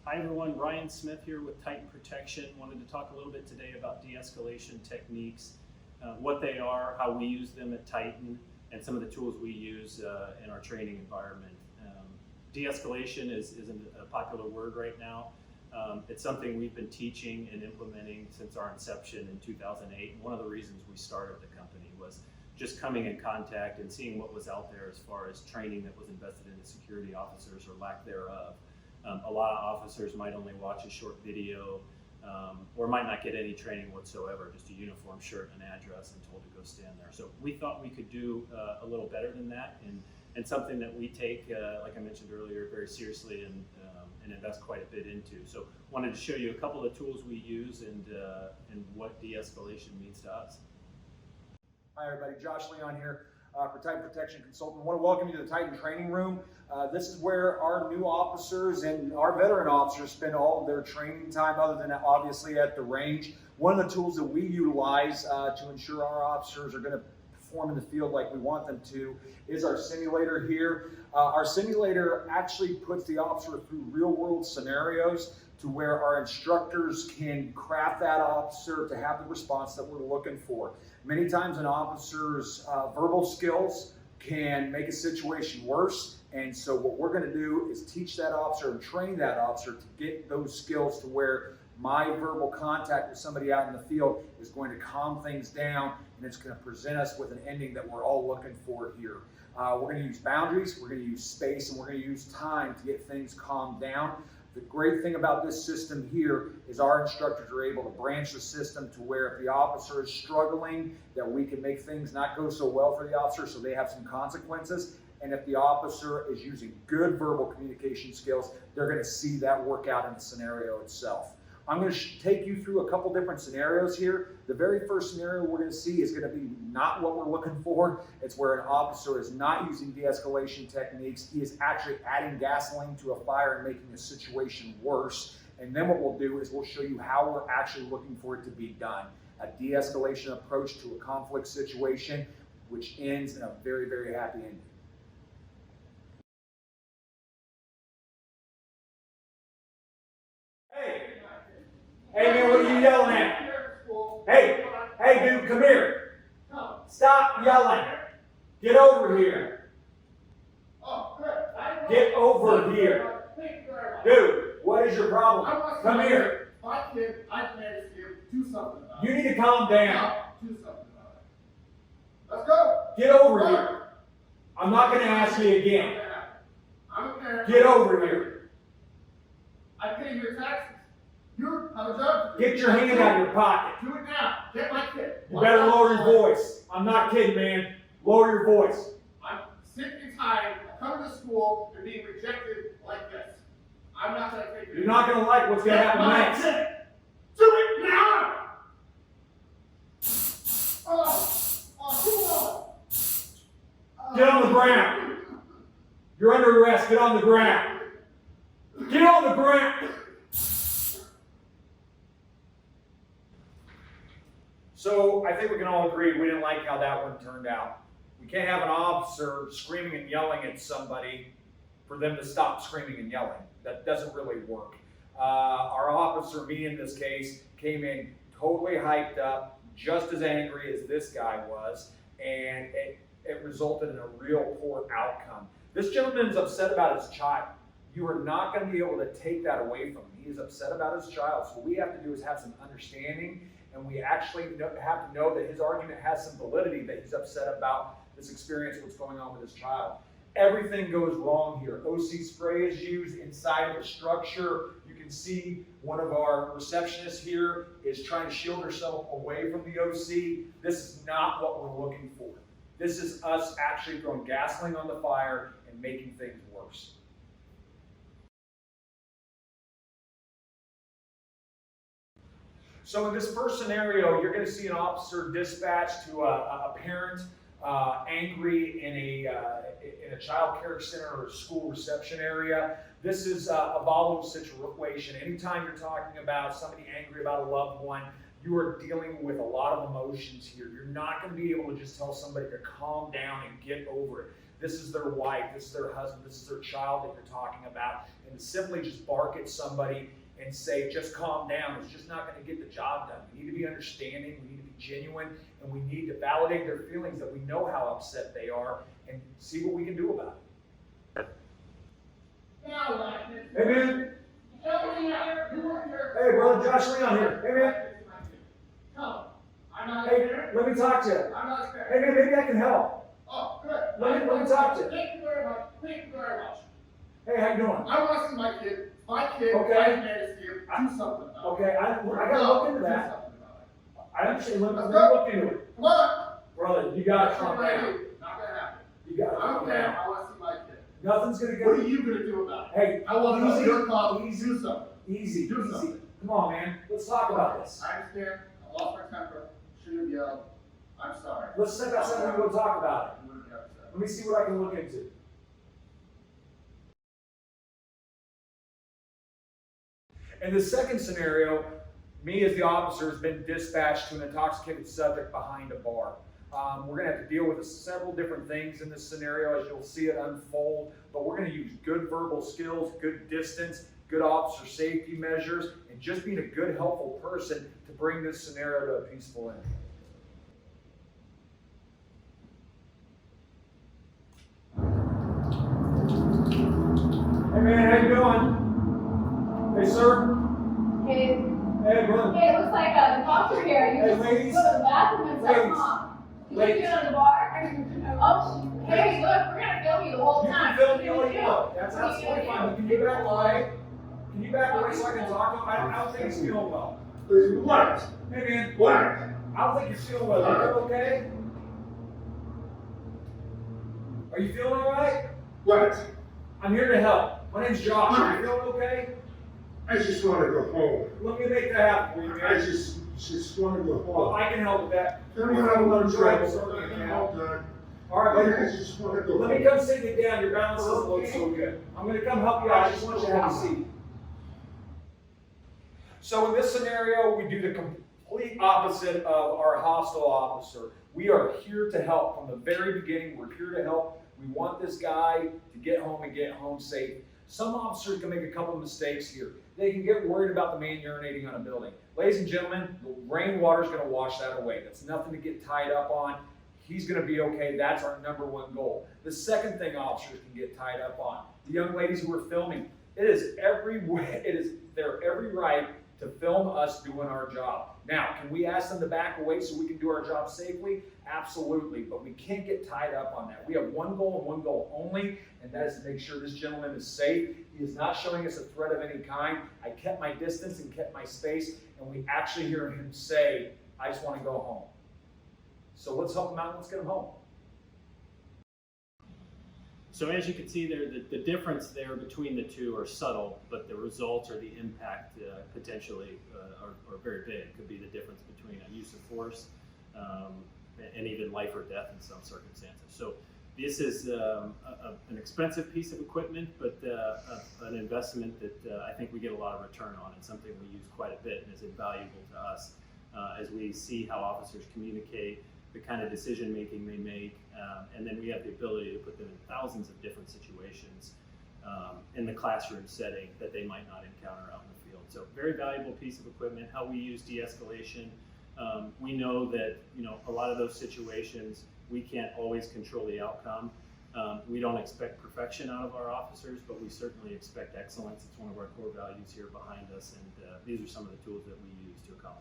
Hi everyone, Ryan Smith here with Titan Protection. Wanted to talk a little bit today about de-escalation techniques, what they are, how we use them at Titan, and some of the tools we use in our training environment. De-escalation is a popular word right now. It's something we've been teaching and implementing since our inception in 2008. And one of the reasons we started the company was just coming in contact and seeing what was out there as far as training that was invested into security officers or lack thereof. A lot of officers might only watch a short video or might not get any training whatsoever, just a uniform, shirt, and address, and told to go stand there. So we thought we could do a little better than that, and something that we take, like I mentioned earlier, very seriously and invest quite a bit into. So wanted to show you a couple of tools we use and what de-escalation means to us. Hi everybody, Josh Leon here for Titan Protection Consultant. I want to welcome you to the Titan Training Room. This is where our new officers and our veteran officers spend all of their training time, other than obviously at the range. One of the tools that we utilize to ensure our officers are going to perform in the field like we want them to is our simulator here. Our simulator actually puts the officer through real-world scenarios to where our instructors can craft that officer to have the response that we're looking for. Many times an officer's verbal skills can make a situation worse, and so what we're going to do is teach that officer and train that officer to get those skills to where my verbal contact with somebody out in the field is going to calm things down, and it's going to present us with an ending that we're all looking for here. We're going to use boundaries, we're going to use space, and we're going to use time to get things calmed down. The great thing about this system here is our instructors are able to branch the system to where if the officer is struggling, that we can make things not go so well for the officer so they have some consequences. And if the officer is using good verbal communication skills, they're going to see that work out in the scenario itself. I'm going to take you through a couple different scenarios here. The very first scenario we're going to see is going to be not what we're looking for. It's where an officer is not using de-escalation techniques. He is actually adding gasoline to a fire and making the situation worse. And then what we'll do is we'll show you how we're actually looking for it to be done. A de-escalation approach to a conflict situation, which ends in a very, very happy ending. Hey man, what are you yelling at? Hey dude, come here. Stop yelling. Get over here. Get over here. Dude, what is your problem? Come here. My kid, I commanded you do something about it. You need to calm down. Do something about it. Let's go. Get over here. I'm not going to ask you again. I'm a parent. Get over here. I pay your taxes. You have a job. Get your hand out of your pocket. Do it now. Get my kid. You better lower your voice. I'm not kidding, man. Lower your voice. I'm sick and tired of coming to school and being rejected like this. I'm not going to take it. You're not going to like what's going to happen next. Do it now. Oh, come on. Get on the ground. You're under arrest. Get on the ground. Get on the ground. So I think we can all agree we didn't like how that one turned out. We can't have an officer screaming and yelling at somebody for them to stop screaming and yelling. That doesn't really work. Our officer, me in this case, came in totally hyped up, just as angry as this guy was, and it resulted in a real poor outcome. This gentleman is upset about his child. You are not going to be able to take that away from him. He is upset about his child. So what we have to do is have some understanding, and we actually have to know that his argument has some validity, that he's upset about this experience, what's going on with his child. Everything goes wrong here. OC spray is used inside of the structure. You can see one of our receptionists here is trying to shield herself away from the OC. This is not what we're looking for. This is us actually throwing gasoline on the fire and making things worse. So in this first scenario, you're going to see an officer dispatched to a parent angry in a child care center or a school reception area. This is a volatile situation. Anytime you're talking about somebody angry about a loved one, you are dealing with a lot of emotions here. You're not going to be able to just tell somebody to calm down and get over it. this is their wife, this is their husband, this is their child that you're talking about, and to simply just bark at somebody and say, just calm down, it's just not going to get the job done. We need to be understanding, we need to be genuine, and we need to validate their feelings that we know how upset they are and see what we can do about it. Now, Lightning. Hey, man. Help me out. You weren't here. Hey, brother, Josh Leon here. Hey, man. No, I'm not Hey, here. let me talk to you. I'm not here. Hey, man, maybe I can help. Oh, good. Let me talk to you. Thank you very much. Thank you very much. Hey, how you doing? I want to see my kid. My kid. Okay. I made us here. Do something about it. Okay, I gotta look into Do that. something about it. I understand. Let me Let's go. look into it. Come on. Brother, you gotta That's calm what I down. do. Not gonna happen. You gotta I calm don't care. down. I want to see my kid. Nothing's gonna What go. are you gonna do about it? Hey, I want to know easy, your call. easy, Do something. easy, Do easy. something. Come on, man. Let's talk about this. I understand. I lost my temper. Shouldn't have yelled. I'm sorry. Let's step outside and go talk about it. I'm gonna be upset. Let me see what I can look into. In the second scenario, me as the officer has been dispatched to an intoxicated subject behind a bar. We're going to have to deal with several different things in this scenario as you'll see it unfold, but we're going to use good verbal skills, good distance, good officer safety measures, and just being a good, helpful person to bring this scenario to a peaceful end. Hey man, how you doing? Hey sir. Hey, Hey brother. hey, it looks like the cops are here. You Hey, just ladies. go to the bathroom and start Ladies. mom. You Ladies. do it on the bar? Oh, hey, look, we're gonna film you the whole You time. can film me What all do you do? want. That's What do absolutely do? fine. But can you back away? Can you back away so I can talk to him? I don't think he's feeling well. What? Hey man, What? I don't think you're feeling well. Are you okay? Are you feeling all right? What? I'm here to help. My name's Josh. Are you feeling okay? I just want to go home. Let me make that happen for you, I man. just want to go Well, home. I can help with that. Then when I'm done driving, Certainly I'm can all help. done. All right, I buddy. just want to go Let me home. come sit you down. Your balance doesn't look so good. I'm going to come help you out. I just want you to have a seat. So in this scenario, we do the complete opposite of our hostile officer. We are here to help. From the very beginning, we're here to help. We want this guy to get home and get home safe. Some officers can make a couple of mistakes here. They can get worried about the man urinating on a building. Ladies and gentlemen, the rainwater is going to wash that away. That's nothing to get tied up on. He's going to be okay. That's our number one goal. The second thing officers can get tied up on, the young ladies who are filming, it is their every right to film us doing our job. Now, can we ask them to back away so we can do our job safely? Absolutely, but we can't get tied up on that. We have one goal and one goal only, and that is to make sure this gentleman is safe. He is not showing us a threat of any kind. I kept my distance and kept my space, and we actually hear him say, I just want to go home. So let's help him out and let's get him home. So as you can see there, the difference there between the two are subtle, but the results or the impact potentially are very big. It could be the difference between a use of force and even life or death in some circumstances. So this is an expensive piece of equipment, but an investment that I think we get a lot of return on, and something we use quite a bit and is invaluable to us as we see how officers communicate, the kind of decision making they make, and then we have the ability to put them in thousands of different situations in the classroom setting that they might not encounter out in the field. So very valuable piece of equipment. How we use de-escalation. We know that a lot of those situations we can't always control the outcome. We don't expect perfection out of our officers, but we certainly expect excellence. It's one of our core values here behind us, and these are some of the tools that we use to accomplish